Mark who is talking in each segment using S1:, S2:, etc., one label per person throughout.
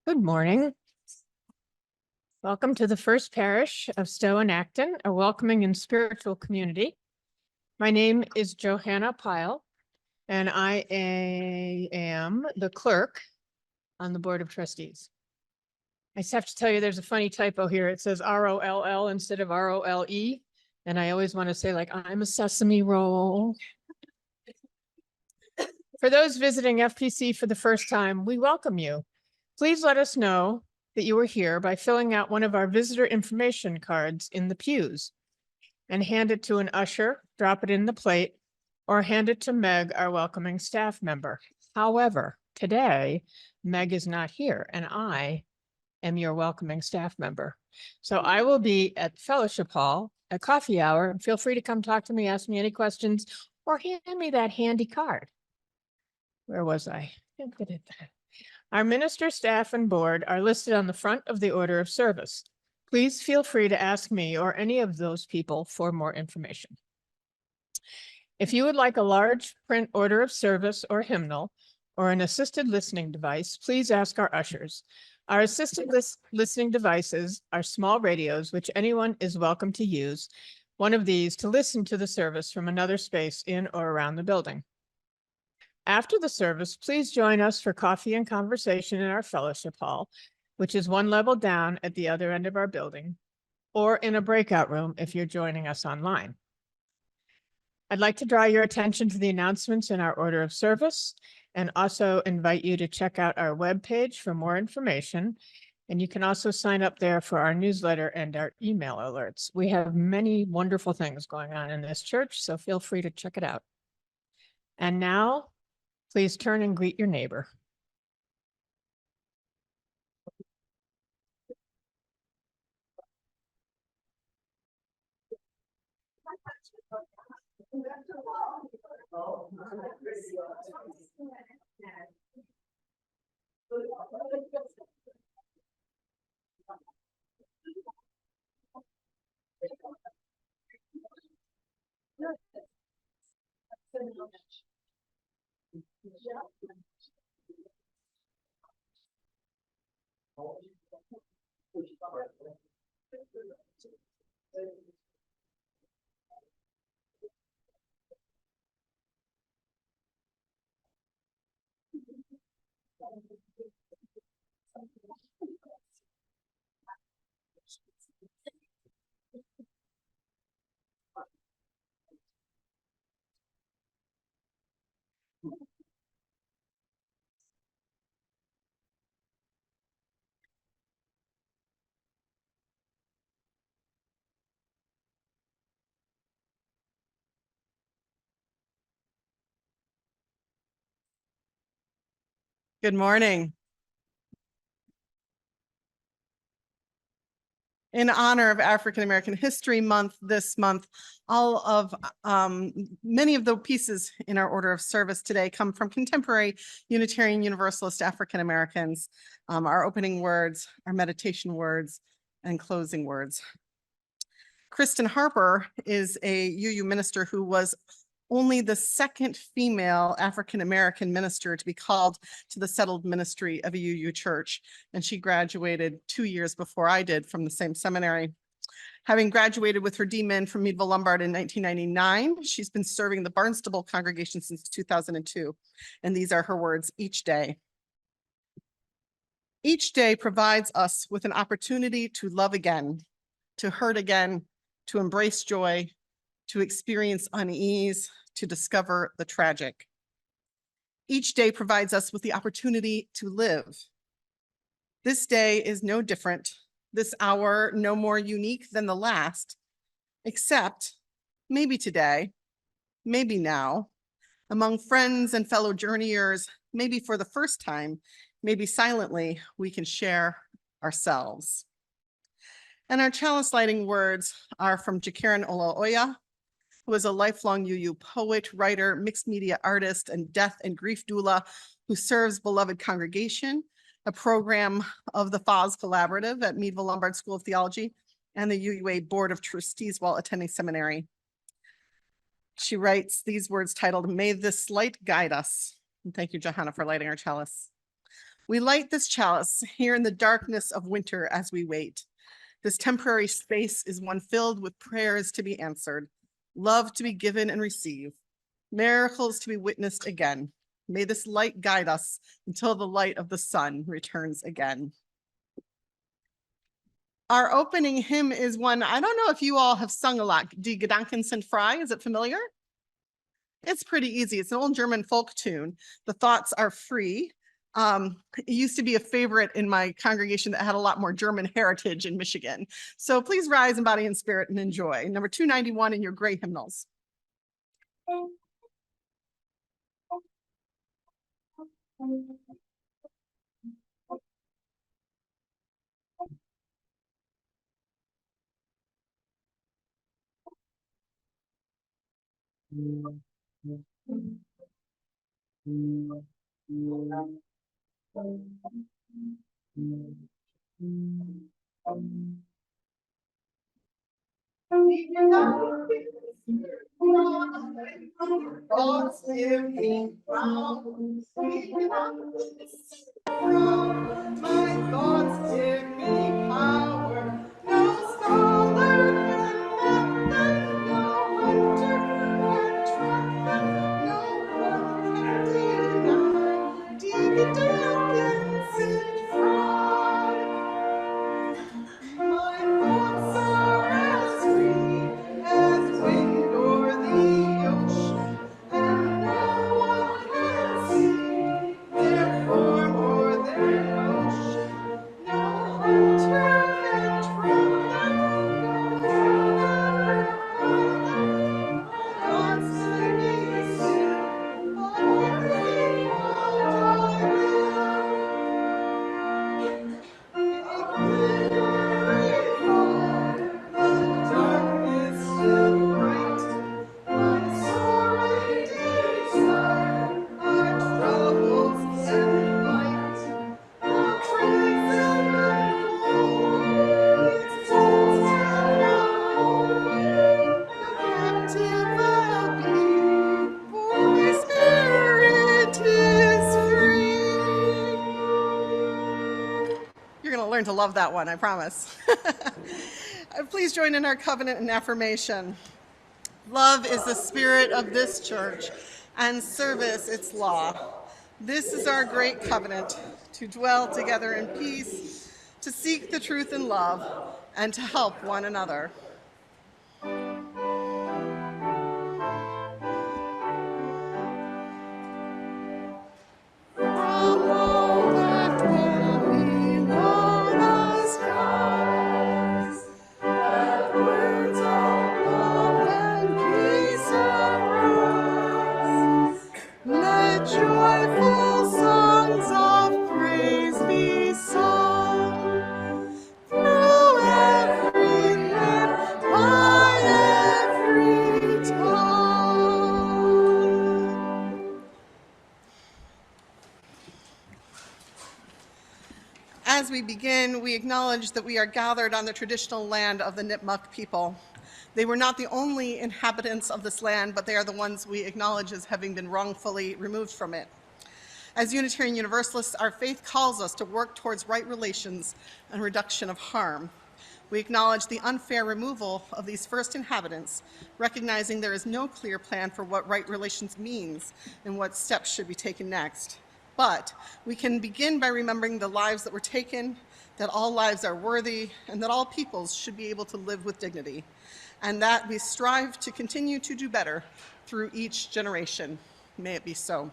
S1: Good morning. Welcome to the First Parish of Stowe and Acton, a welcoming and spiritual community. My name is Johanna Pyle, and I am the clerk on the Board of Trustees. I just have to tell you, there's a funny typo here. It says R-O-L-L instead of R-O-L-E. And I always want to say, like, I'm a sesame roll. For those visiting FPC for the first time, we welcome you. Please let us know that you are here by filling out one of our visitor information cards in the pews and hand it to an usher, drop it in the plate, or hand it to Meg, our welcoming staff member. However, today, Meg is not here and I am your welcoming staff member. So I will be at Fellowship Hall at coffee hour. Feel free to come talk to me, ask me any questions, or hand me that handy card. Where was I? Our minister, staff, and board are listed on the front of the order of service. Please feel free to ask me or any of those people for more information. If you would like a large print order of service or hymnal or an assisted listening device, please ask our ushers. Our assisted listening devices are small radios, which anyone is welcome to use one of these to listen to the service from another space in or around the building. After the service, please join us for coffee and conversation in our fellowship hall, which is one level down at the other end of our building, or in a breakout room if you're joining us online. I'd like to draw your attention to the announcements in our order of service and also invite you to check out our webpage for more information. And you can also sign up there for our newsletter and our email alerts. We have many wonderful things going on in this church, so feel free to check it out. And now, please turn and greet your neighbor.
S2: Good morning. In honor of African American History Month this month, many of the pieces in our order of service today come from contemporary Unitarian Universalist African Americans, our opening words, our meditation words, and closing words. Kristen Harper is a UU minister who was only the second female African-American minister to be called to the settled ministry of a UU church. And she graduated 2 years before I did from the same seminary. Having graduated with her D-Min from Meadville Lombard in 1999, she's been serving the Barnstable congregation since 2002. And these are her words: each day. Each day provides us with an opportunity to love again, to hurt again, to embrace joy, to experience unease, to discover the tragic. Each day provides us with the opportunity to live. This day is no different, this hour no more unique than the last, except maybe today, maybe now, among friends and fellow journeyers, maybe for the first time, maybe silently, we can share ourselves. And our chalice lighting words are from JeKaren Olaoya, who is a lifelong UU poet, writer, mixed media artist, and death and grief doula who serves Beloved Congregation, a program of the FOS Collaborative at Meadville Lombard School of Theology, and the UUA Board of Trustees while attending seminary. She writes these words titled, "May this light guide us." And thank you, Johanna, for lighting our chalice. We light this chalice here in the darkness of winter as we wait. This temporary space is one filled with prayers to be answered, love to be given and received, miracles to be witnessed again. May this light guide us until the light of the sun returns again. Our opening hymn is one, I don't know if you all have sung a lot. Die Gedanken sind frei, is it familiar? It's pretty easy. It's an old German folk tune. The thoughts are free. It used to be a favorite in my congregation that had a lot more German heritage in Michigan. So please rise in body and spirit and enjoy. Number 291 in your gray hymnals. Thoughts give me ground. My thoughts give me power. No scholar can map them, no hunter can track them, no one can deny. Die Gedanken sind frei. My thoughts are as free as wind or the ocean, and no one can see their form or their motion. No hunter can track them, no traveler find them. My thoughts may be still, but every thought I will. You're going to learn to love that one, I promise. Please join in our covenant and affirmation. Love is the spirit of this church, and service its law. This is our great covenant, to dwell together in peace, to seek the truth in love, and to help one another. As we begin, we acknowledge that we are gathered on the traditional land of the Nipmuc people. They were not the only inhabitants of this land, but they are the ones we acknowledge as having been wrongfully removed from it. As Unitarian Universalists, our faith calls us to work towards right relations and reduction of harm. We acknowledge the unfair removal of these first inhabitants, recognizing there is no clear plan for what right relations means and what steps should be taken next. But we can begin by remembering the lives that were taken, that all lives are worthy, and that all peoples should be able to live with dignity, and that we strive to continue to do better through each generation. May it be so.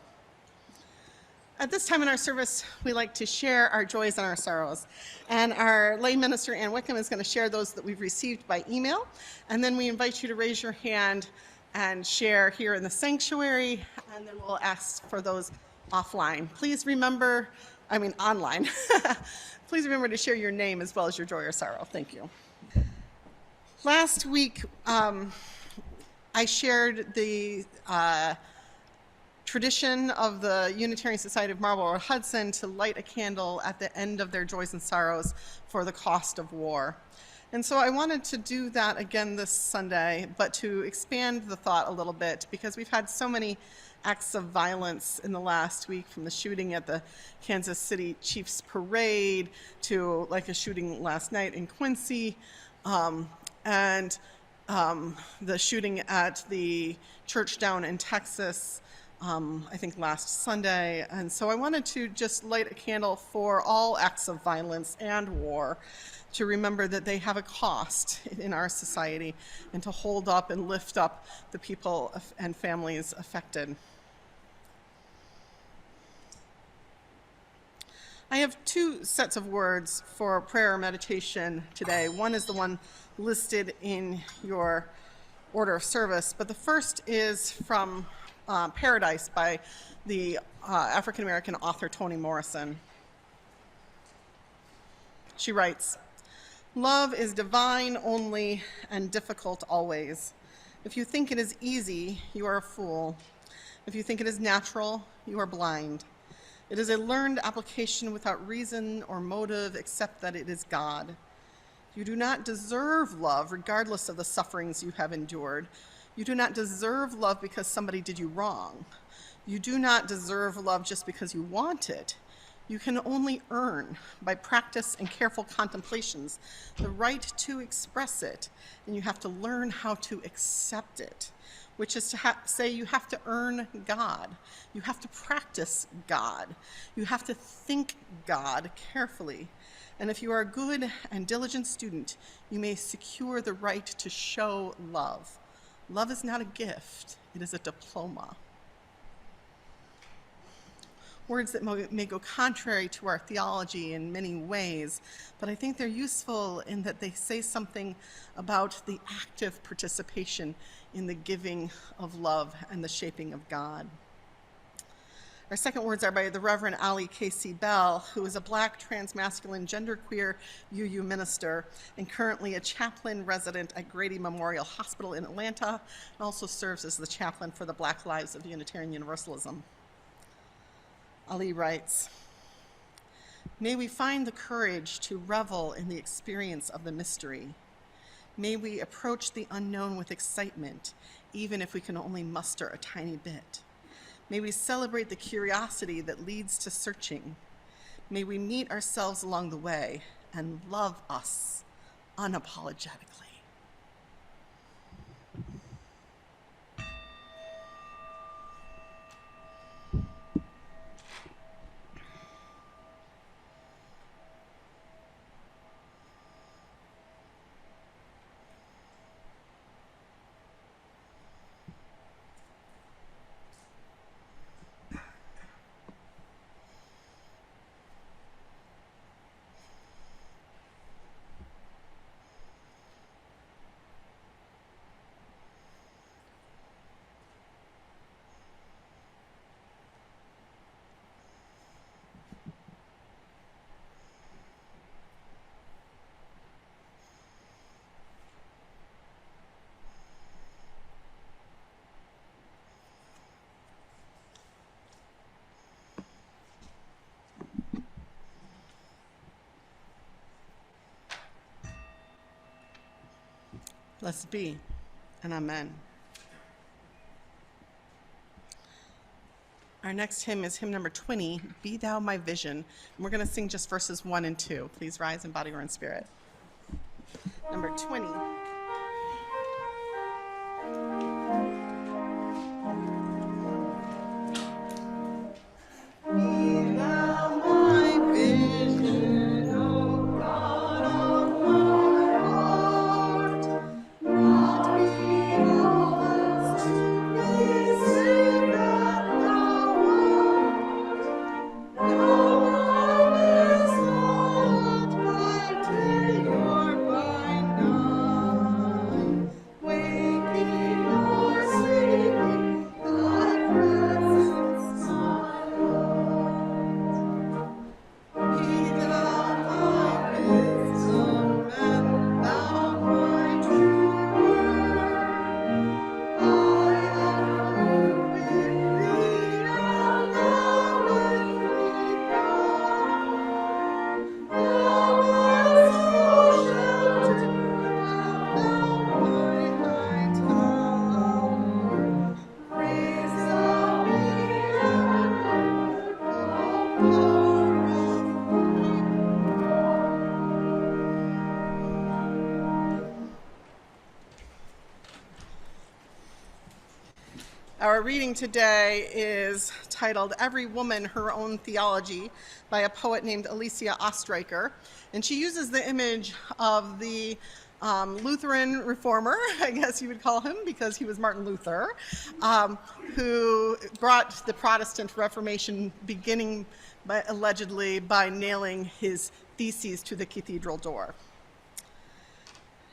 S2: At this time in our service, we like to share our joys and our sorrows. And our lay minister, Ann Wickham, is going to share those that we've received by email. And then we invite you to raise your hand and share here in the sanctuary, and then we'll ask for those offline. Please remember, online. Please remember to share your name as well as your joy or sorrow. Thank you. Last week, I shared the tradition of the Unitarian Society of Marlborough Hudson to light a candle at the end of their joys and sorrows for the cost of war. And so I wanted to do that again this Sunday, but to expand the thought a little bit, because we've had so many acts of violence in the last week, from the shooting at the Kansas City Chiefs parade to like a shooting last night in Quincy, and the shooting at the church down in Texas, I think last Sunday. And so I wanted to just light a candle for all acts of violence and war, to remember that they have a cost in our society, and to hold up and lift up the people and families affected. I have two sets of words for prayer meditation today. One is the one listed in your order of service, but the first is from Paradise by the African-American author Toni Morrison. She writes, "Love is divine only and difficult always. If you think it is easy, you are a fool. If you think it is natural, you are blind. It is a learned application without reason or motive except that it is God. You do not deserve love regardless of the sufferings you have endured. You do not deserve love because somebody did you wrong. You do not deserve love just because you want it. You can only earn, by practice and careful contemplations, the right to express it, and you have to learn how to accept it, which is to say you have to earn God. You have to practice God. You have to think God carefully. And if you are a good and diligent student, you may secure the right to show love. Love is not a gift, it is a diploma." Words that may go contrary to our theology in many ways, but I think they're useful in that they say something about the active participation in the giving of love and the shaping of God. Our second words are by the Reverend Ali K.C. Bell, who is a Black transmasculine genderqueer UU minister and currently a chaplain resident at Grady Memorial Hospital in Atlanta, and also serves as the chaplain for the Black Lives of Unitarian Universalism. Ali writes, "May we find the courage to revel in the experience of the mystery. May we approach the unknown with excitement, even if we can only muster a tiny bit. May we celebrate the curiosity that leads to searching. May we meet ourselves along the way and love us unapologetically." Blessed be, and amen. Our next hymn is hymn number 20, "Be Thou My Vision." And we're going to sing just verses 1 and 2. Please rise in body or in spirit. Number 20. Our reading today is titled Every Woman Her Own Theology by a poet named Alicia Ostreicher. And she uses the image of the Lutheran reformer, I guess you would call him, because he was Martin Luther, who brought the Protestant Reformation beginning allegedly by nailing his theses to the cathedral door.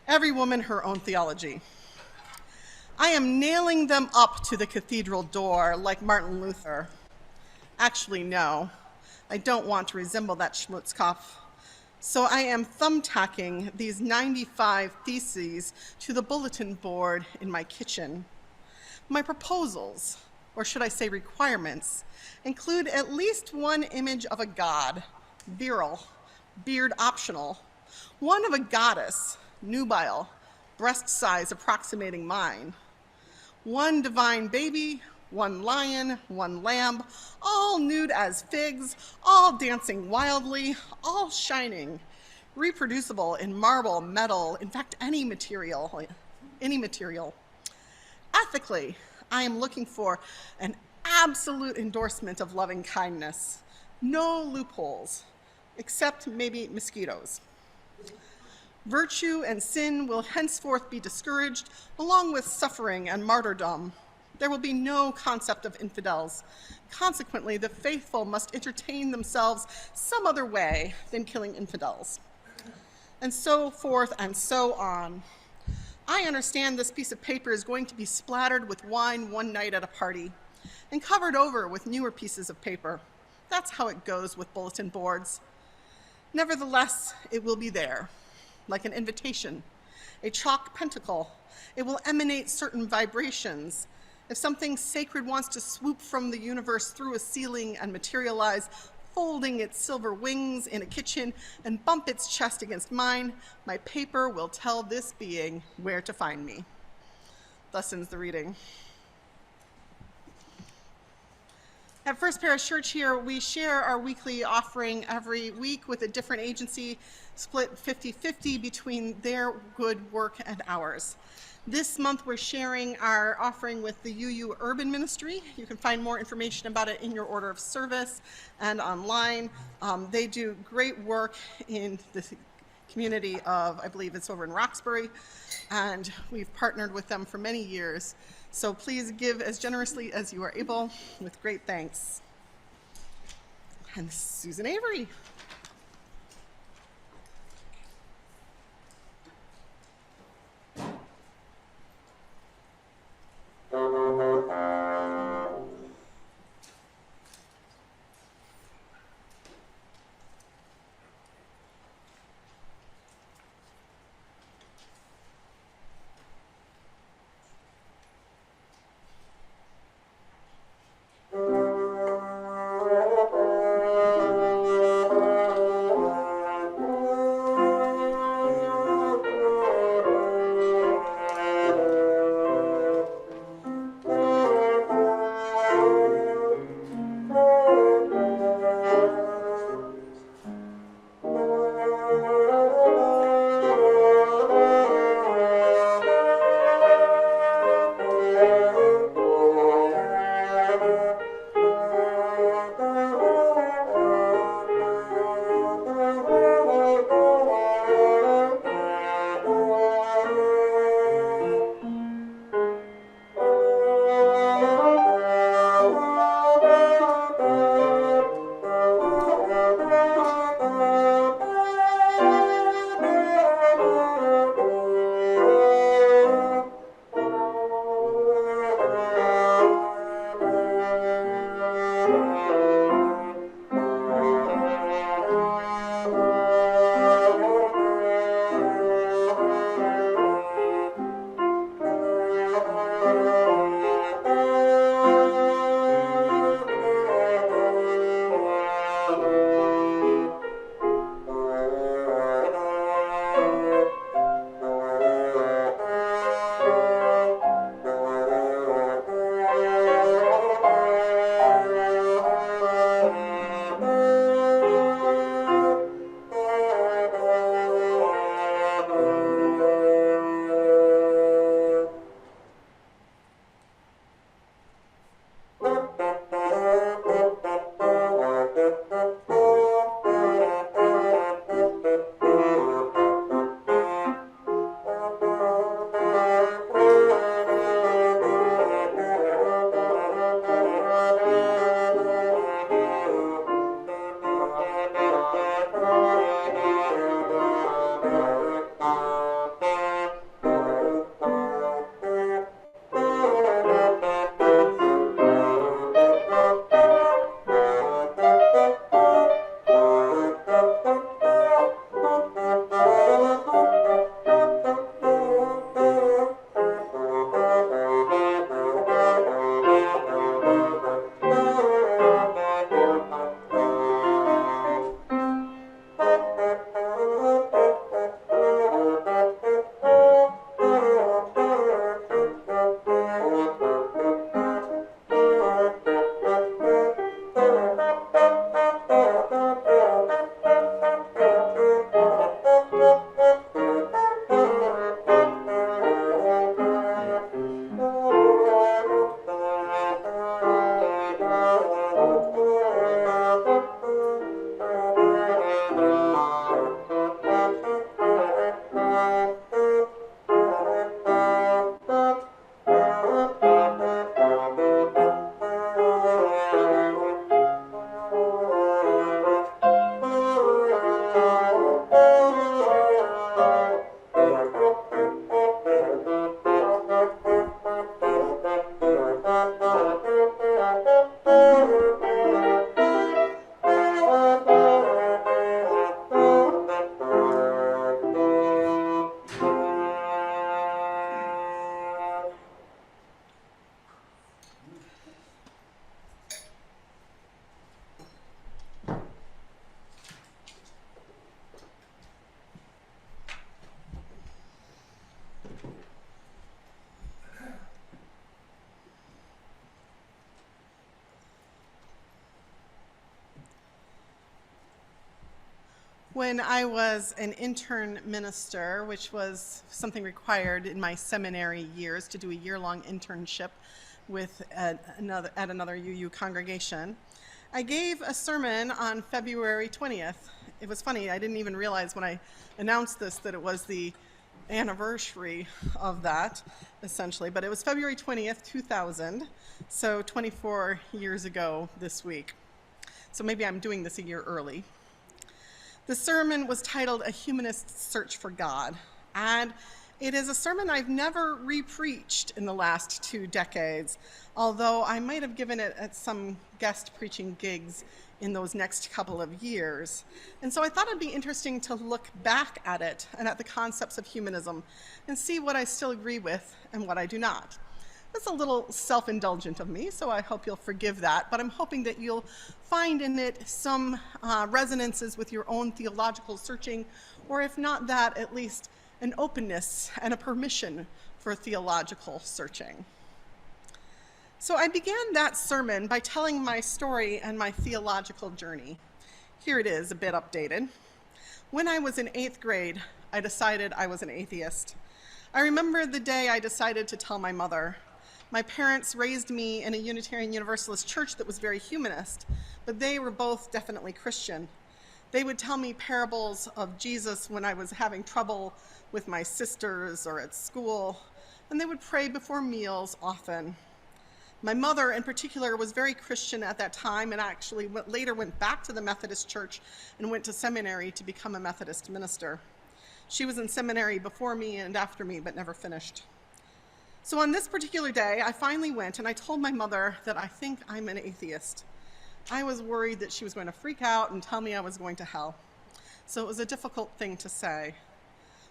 S2: Every woman her own theology. I am nailing them up to the cathedral door like Martin Luther. Actually, no, I don't want to resemble that Schmutzkopf. So I am thumbtacking these 95 theses to the bulletin board in my kitchen. My proposals, or should I say requirements, include at least one image of a god, virile, beard optional, one of a goddess, nubile, breast size approximating mine, one divine baby, one lion, one lamb, all nude as figs, all dancing wildly, all shining, reproducible in marble, metal, in fact, any material. Ethically, I am looking for an absolute endorsement of loving kindness, no loopholes, except maybe mosquitoes. Virtue and sin will henceforth be discouraged, along with suffering and martyrdom. There will be no concept of infidels. Consequently, the faithful must entertain themselves some other way than killing infidels. And so forth and so on. I understand this piece of paper is going to be splattered with wine one night at a party and covered over with newer pieces of paper. That's how it goes with bulletin boards. Nevertheless, it will be there, like an invitation, a chalk pentacle. It will emanate certain vibrations. If something sacred wants to swoop from the universe through a ceiling and materialize, folding its silver wings in a kitchen and bump its chest against mine, my paper will tell this being where to find me. Thus ends the reading. At First Parish Church here, we share our weekly offering every week with a different agency, split 50-50 between their good work and ours. This month, we're sharing our offering with the UU Urban Ministry. You can find more information about it in your order of service and online. They do great work in the community of, I believe it's over in Roxbury, and we've partnered with them for many years. So please give as generously as you are able, with great thanks. And Susan Avery. When I was an intern minister, which was something required in my seminary years to do a year-long internship at another UU congregation, I gave a sermon on February 20th. It was funny, I didn't even realize when I announced this that it was the anniversary of that, essentially, but it was February 20th, 2000, so 24 years ago this week. So maybe I'm doing this a year early. The sermon was titled A Humanist Search for God, and it is a sermon I've never re-preached in the last 2 decades, although I might have given it at some guest preaching gigs in those next couple of years. And so I thought it'd be interesting to look back at it and at the concepts of humanism and see what I still agree with and what I do not. That's a little self-indulgent of me, so I hope you'll forgive that, but I'm hoping that you'll find in it some resonances with your own theological searching, or if not that, at least an openness and a permission for theological searching. So I began that sermon by telling my story and my theological journey. Here it is, a bit updated. When I was in 8th grade, I decided I was an atheist. I remember the day I decided to tell my mother. My parents raised me in a Unitarian Universalist church that was very humanist, but they were both definitely Christian. They would tell me parables of Jesus when I was having trouble with my sisters or at school, and they would pray before meals often. My mother, in particular, was very Christian at that time and actually later went back to the Methodist Church and went to seminary to become a Methodist minister. She was in seminary before me and after me, but never finished. So on this particular day, I finally went and I told my mother that I think I'm an atheist. I was worried that she was going to freak out and tell me I was going to hell. So it was a difficult thing to say.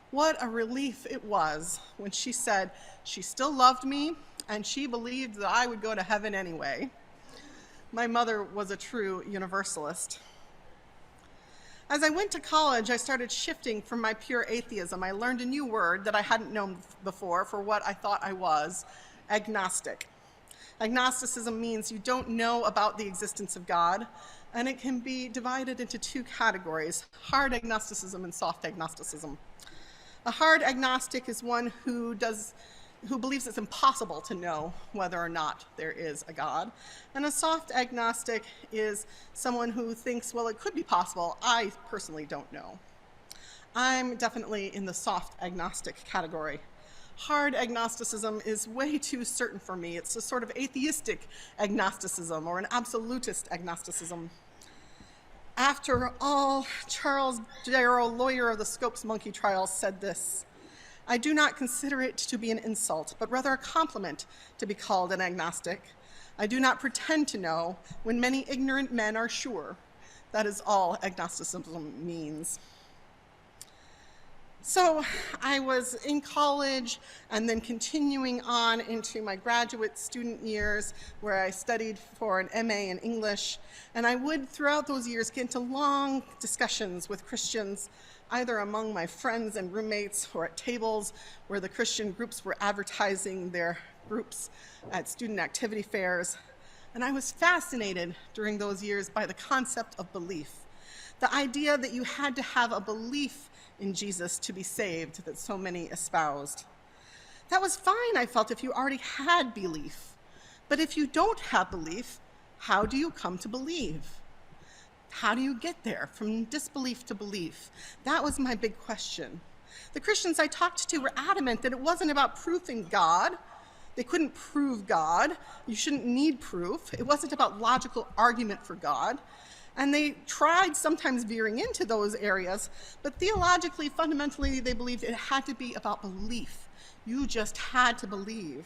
S2: What a relief it was when she said she still loved me and she believed that I would go to heaven anyway. My mother was a true universalist. As I went to college, I started shifting from my pure atheism. I learned a new word that I hadn't known before for what I thought I was, agnostic. Agnosticism means you don't know about the existence of God, and it can be divided into 2 categories, hard agnosticism and soft agnosticism. A hard agnostic is one who believes it's impossible to know whether or not there is a God. And a soft agnostic is someone who thinks, well, it could be possible. I personally don't know. I'm definitely in the soft agnostic category. Hard agnosticism is way too certain for me. It's a sort of atheistic agnosticism or an absolutist agnosticism. After all, Charles Darrow, lawyer of the Scopes monkey trials, said this: I do not consider it to be an insult, but rather a compliment to be called an agnostic. I do not pretend to know when many ignorant men are sure. That is all agnosticism means. So I was in college and then continuing on into my graduate student years where I studied for an MA in English. And I would, throughout those years, get into long discussions with Christians, either among my friends and roommates or at tables where the Christian groups were advertising their groups at student activity fairs. And I was fascinated during those years by the concept of belief. The idea that you had to have a belief in Jesus to be saved that so many espoused. That was fine, I felt, if you already had belief. But if you don't have belief, how do you come to believe? How do you get there from disbelief to belief? That was my big question. The Christians I talked to were adamant that it wasn't about proving God. They couldn't prove God. You shouldn't need proof. It wasn't about logical argument for God. And they tried sometimes veering into those areas, but theologically, fundamentally, they believed it had to be about belief. You just had to believe.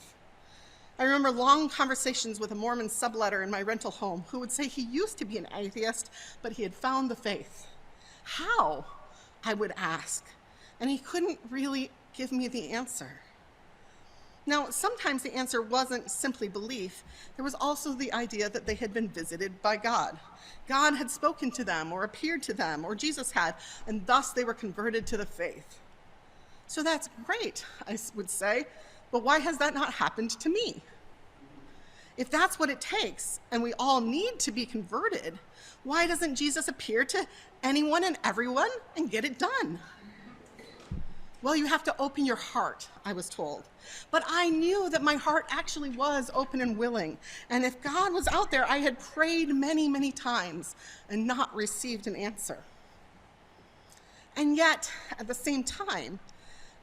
S2: I remember long conversations with a Mormon subletter in my rental home who would say he used to be an atheist, but he had found the faith. How? I would ask. And he couldn't really give me the answer. Now, sometimes the answer wasn't simply belief. There was also the idea that they had been visited by God. God had spoken to them or appeared to them, or Jesus had, and thus they were converted to the faith. So that's great, I would say, but why has that not happened to me? If that's what it takes, and we all need to be converted, why doesn't Jesus appear to anyone and everyone and get it done? Well, you have to open your heart, I was told. But I knew that my heart actually was open and willing. And if God was out there, I had prayed many, many times and not received an answer. And yet, at the same time,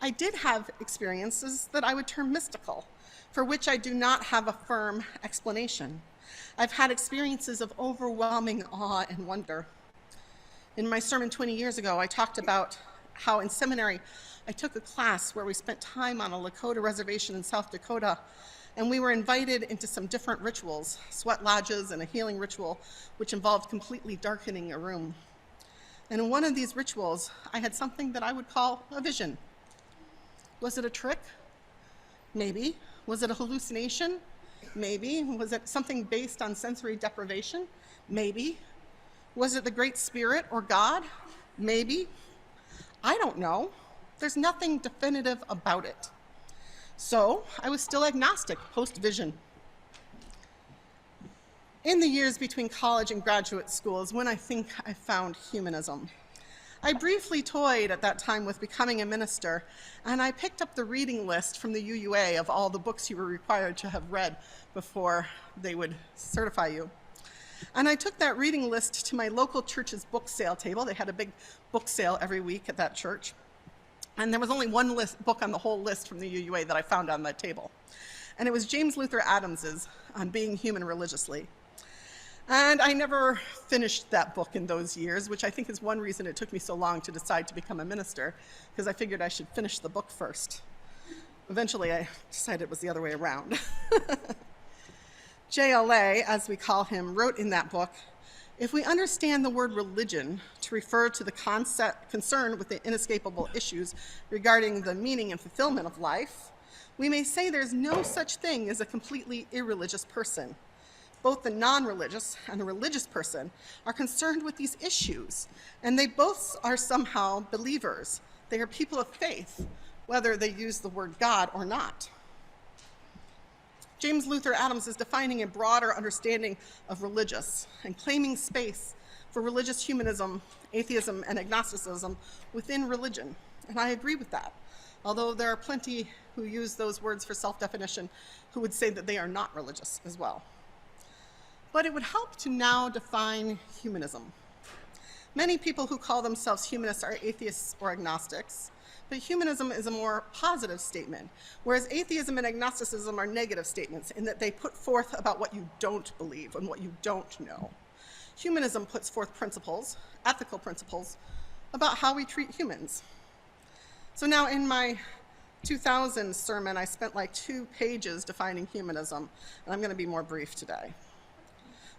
S2: I did have experiences that I would term mystical, for which I do not have a firm explanation. I've had experiences of overwhelming awe and wonder. In my sermon 20 years ago, I talked about how in seminary, I took a class where we spent time on a Lakota reservation in South Dakota, and we were invited into some different rituals, sweat lodges and a healing ritual, which involved completely darkening a room. And in one of these rituals, I had something that I would call a vision. Was it a trick? Maybe. Was it a hallucination? Maybe. Was it something based on sensory deprivation? Maybe. Was it the Great Spirit or God? Maybe. I don't know. There's nothing definitive about it. So I was still agnostic post-vision. In the years between college and graduate school is when I think I found humanism. I briefly toyed at that time with becoming a minister, and I picked up the reading list from the UUA of all the books you were required to have read before they would certify you. And I took that reading list to my local church's book sale table. They had a big book sale every week at that church. And there was only one book on the whole list from the UUA that I found on that table. And it was James Luther Adams's On Being Human Religiously. And I never finished that book in those years, which I think is one reason it took me so long to decide to become a minister, because I figured I should finish the book first. Eventually, I decided it was the other way around. JLA, as we call him, wrote in that book, if we understand the word religion to refer to the concept concerned with the inescapable issues regarding the meaning and fulfillment of life, we may say there's no such thing as a completely irreligious person. Both the non-religious and the religious person are concerned with these issues, and they both are somehow believers. They are people of faith, whether they use the word God or not. James Luther Adams is defining a broader understanding of religious and claiming space for religious humanism, atheism, and agnosticism within religion. And I agree with that, although there are plenty who use those words for self-definition who would say that they are not religious as well. But it would help to now define humanism. Many people who call themselves humanists are atheists or agnostics, but humanism is a more positive statement, whereas atheism and agnosticism are negative statements in that they put forth about what you don't believe and what you don't know. Humanism puts forth principles, ethical principles, about how we treat humans. So now in my 2000 sermon, I spent like 2 pages defining humanism, and I'm going to be more brief today.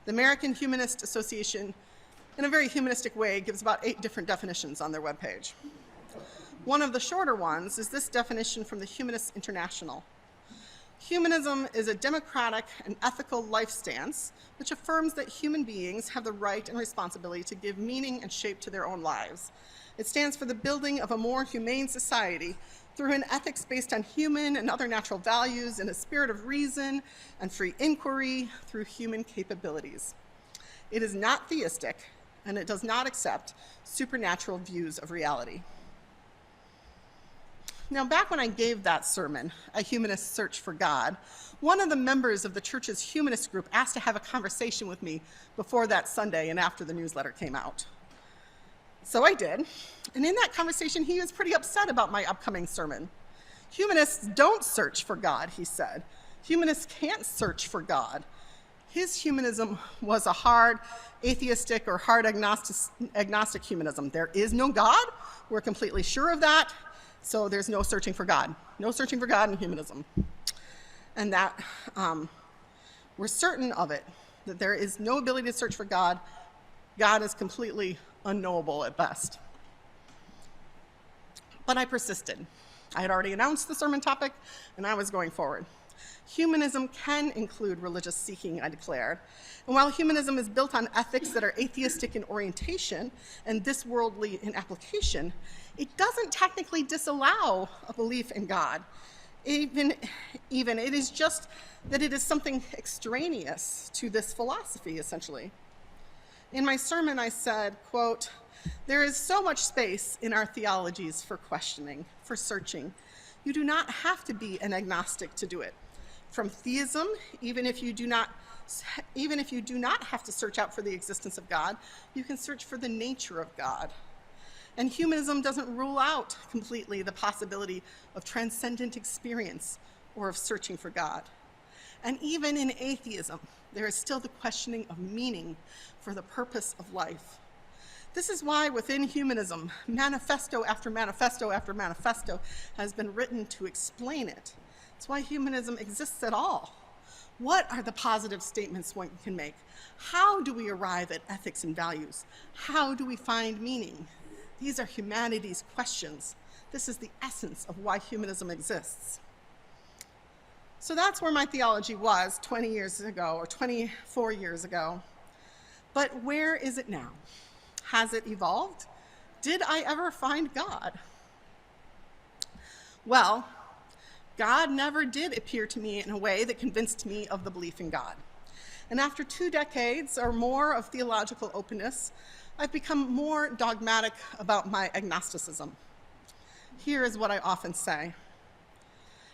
S2: The American Humanist Association, in a very humanistic way, gives about 8 different definitions on their webpage. One of the shorter ones is this definition from the Humanist International. Humanism is a democratic and ethical life stance which affirms that human beings have the right and responsibility to give meaning and shape to their own lives. It stands for the building of a more humane society through an ethics based on human and other natural values in a spirit of reason and free inquiry through human capabilities. It is not theistic, and it does not accept supernatural views of reality. Now, back when I gave that sermon, A Humanist Search for God, one of the members of the church's humanist group asked to have a conversation with me before that Sunday and after the newsletter came out. So I did, and in that conversation, he was pretty upset about my upcoming sermon. Humanists don't search for God, he said. Humanists can't search for God. His humanism was a hard atheistic or hard agnostic humanism. There is no God. We're completely sure of that. So there's no searching for God. No searching for God in humanism. And that we're certain of it, that there is no ability to search for God. God is completely unknowable at best. But I persisted. I had already announced the sermon topic, and I was going forward. Humanism can include religious seeking, I declared. And while humanism is built on ethics that are atheistic in orientation and this-worldly in application, it doesn't technically disallow a belief in God. Even it is just that it is something extraneous to this philosophy, essentially. In my sermon, I said, quote, "There is so much space in our theologies for questioning, for searching. You do not have to be an agnostic to do it. From theism, even if you do not have to search out for the existence of God, you can search for the nature of God. And humanism doesn't rule out completely the possibility of transcendent experience or of searching for God. And even in atheism, there is still the questioning of meaning for the purpose of life. This is why within humanism, manifesto after manifesto after manifesto has been written to explain it. It's why humanism exists at all. What are the positive statements one can make? How do we arrive at ethics and values? How do we find meaning? These are humanity's questions. This is the essence of why humanism exists. So that's where my theology was 20 years ago or 24 years ago. But where is it now? Has it evolved? Did I ever find God? Well, God never did appear to me in a way that convinced me of the belief in God. And after 2 decades or more of theological openness, I've become more dogmatic about my agnosticism. Here is what I often say.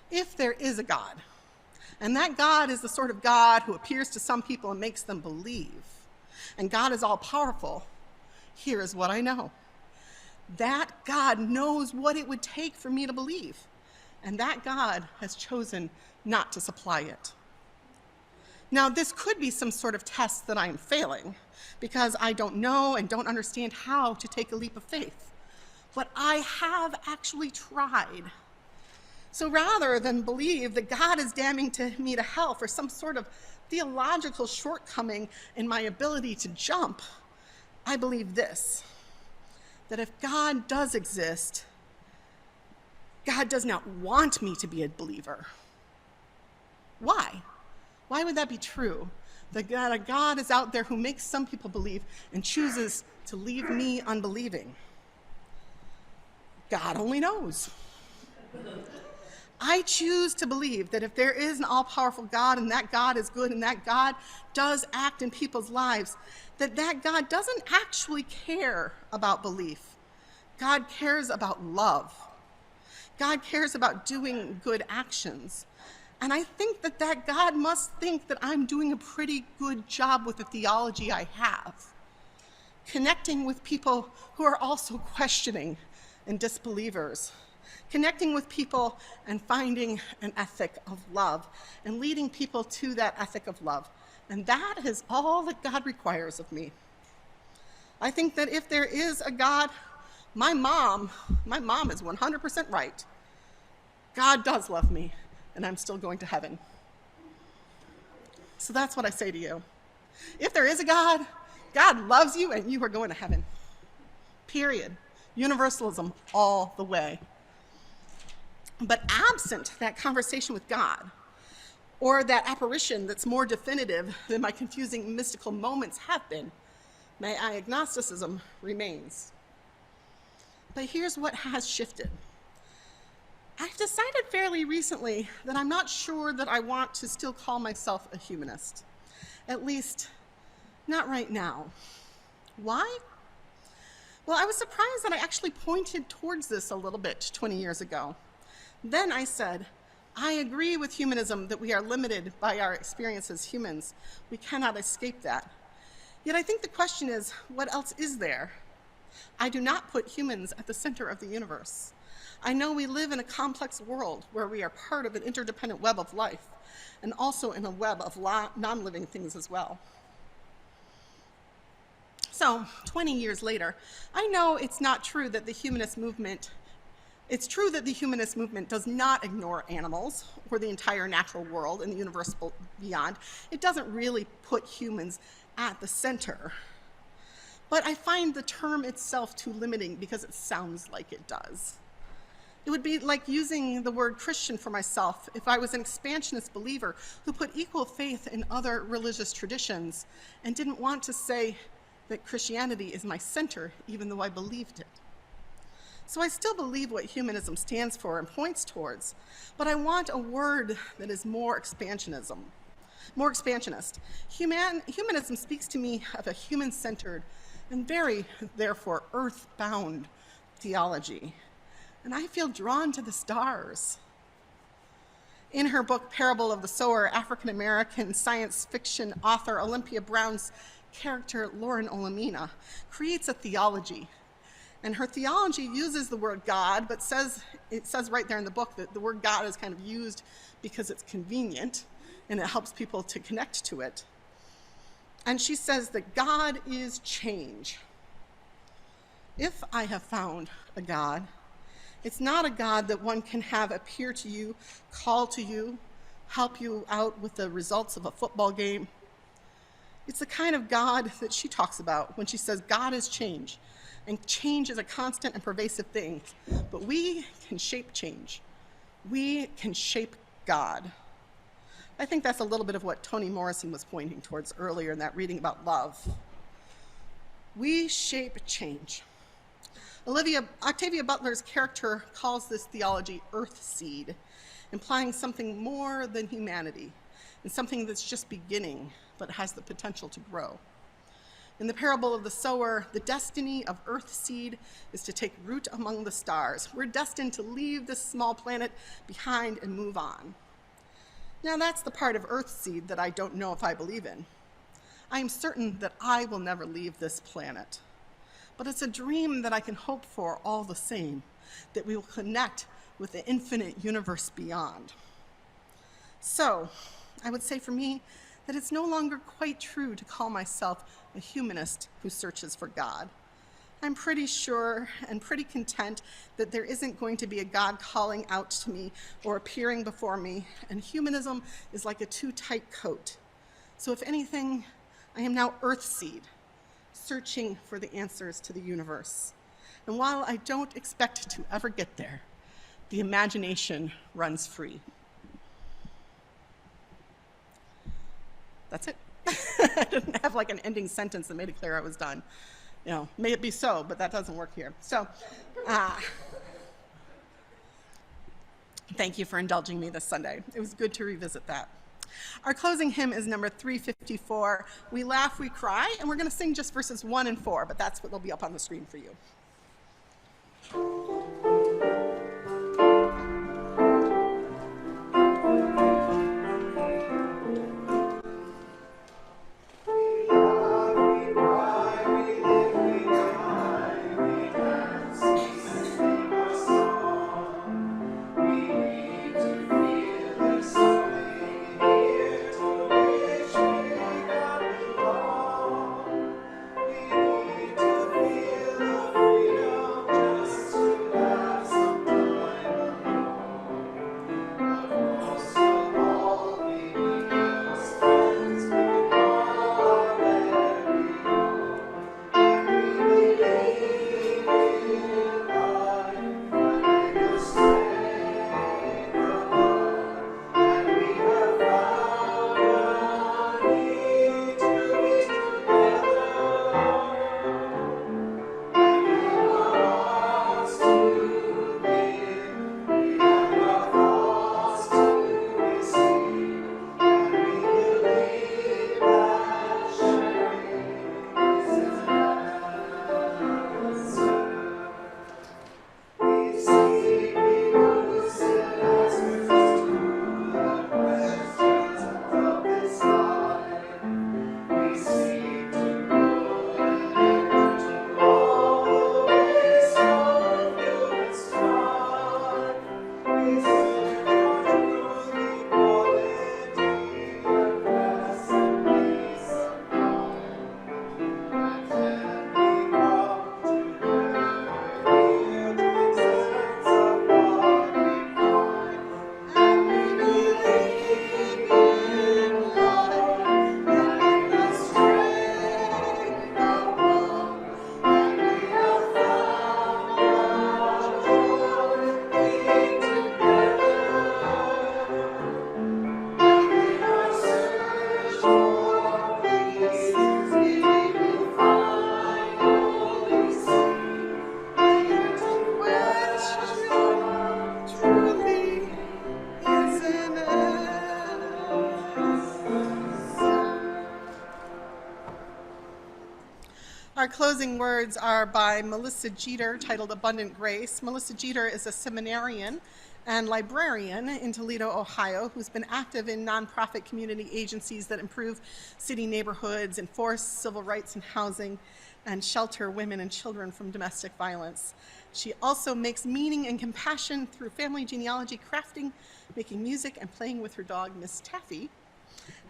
S2: If there is a God, and that God is the sort of God who appears to some people and makes them believe, and God is all-powerful, here is what I know. That God knows what it would take for me to believe, and that God has chosen not to supply it. Now, this could be some sort of test that I am failing, because I don't know and don't understand how to take a leap of faith. But I have actually tried. So rather than believe that God is damning me to hell for some sort of theological shortcoming in my ability to jump, I believe this, that if God does exist, God does not want me to be a believer. Why? Why would that be true? That God is out there who makes some people believe and chooses to leave me unbelieving. God only knows. I choose to believe that if there is an all-powerful God and that God is good and that God does act in people's lives, that God doesn't actually care about belief. God cares about love. God cares about doing good actions. And I think that God must think that I'm doing a pretty good job with the theology I have, connecting with people who are also questioning and disbelievers, connecting with people and finding an ethic of love and leading people to that ethic of love. And that is all that God requires of me. I think that if there is a God, my mom is 100% right. God does love me, and I'm still going to heaven. So that's what I say to you. If there is a God, God loves you, and you are going to heaven. Period. Universalism all the way. But absent that conversation with God, or that apparition that's more definitive than my confusing mystical moments have been, my agnosticism remains. But here's what has shifted. I've decided fairly recently that I'm not sure that I want to still call myself a humanist. At least, not right now. Why? Well, I was surprised that I actually pointed towards this a little bit 20 years ago. Then I said, I agree with humanism that we are limited by our experience as humans. We cannot escape that. Yet I think the question is, what else is there? I do not put humans at the center of the universe. I know we live in a complex world where we are part of an interdependent web of life, and also in a web of non-living things as well. So, 20 years later, I know it's not true that the humanist movement It's true that the humanist movement does not ignore animals or the entire natural world and the universe beyond. It doesn't really put humans at the center. But I find the term itself too limiting because it sounds like it does. It would be like using the word Christian for myself if I was an expansionist believer who put equal faith in other religious traditions and didn't want to say that Christianity is my center, even though I believed it. So I still believe what humanism stands for and points towards, but I want a word that is more expansionist. Humanism speaks to me of a human-centered and very, therefore, earth-bound theology. And I feel drawn to the stars. In her book, Parable of the Sower, African-American science fiction author Olympia Brown's character, Lauren Olamina, creates a theology. And her theology uses the word God, but it says right there in the book that the word God is kind of used because it's convenient and it helps people to connect to it. And she says that God is change. If I have found a God, it's not a God that one can have appear to you, call to you, help you out with the results of a football game. It's the kind of God that she talks about when she says God is change. And change is a constant and pervasive thing. But we can shape change. We can shape God. I think that's a little bit of what Toni Morrison was pointing towards earlier in that reading about love. We shape change. Octavia Butler's character calls this theology earth seed, implying something more than humanity, and something that's just beginning, but has the potential to grow. In the parable of the sower, the destiny of earth seed is to take root among the stars. We're destined to leave this small planet behind and move on. Now that's the part of earth seed that I don't know if I believe in. I am certain that I will never leave this planet. But it's a dream that I can hope for all the same, that we will connect with the infinite universe beyond. So, I would say for me that it's no longer quite true to call myself a humanist who searches for God. I'm pretty sure and pretty content that there isn't going to be a God calling out to me or appearing before me, and humanism is like a too tight coat. So if anything, I am now earthseed, searching for the answers to the universe. And while I don't expect to ever get there, the imagination runs free. That's it. I didn't have like an ending sentence that made it clear I was done. You know, may it be so, but that doesn't work here. So, thank you for indulging me this Sunday. It was good to revisit that. Our closing hymn is number 354, We Laugh, We Cry, and we're going to sing just verses 1 and 4, but that's what will be up on the screen for you.
S3: Free.
S2: Our closing words are by Melissa Jeter, titled Abundant Grace. Melissa Jeter is a seminarian and librarian in Toledo, Ohio, who's been active in nonprofit community agencies that improve city neighborhoods, enforce civil rights and housing, and shelter women and children from domestic violence. She also makes meaning and compassion through family genealogy crafting, making music, and playing with her dog, Miss Taffy.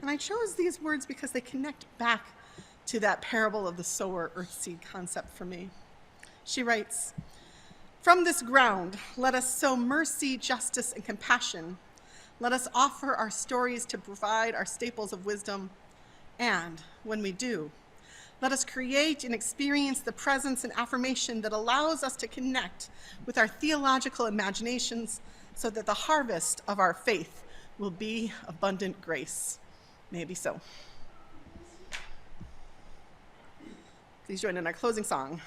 S2: And I chose these words because they connect back to that parable of the sower earth seed concept for me. She writes, "From this ground, let us sow mercy, justice, and compassion. Let us offer our stories to provide our staples of wisdom. And when we do, let us create and experience the presence and affirmation that allows us to connect with our theological imaginations so that the harvest of our faith will be abundant grace." May it be so. Please join in our closing song.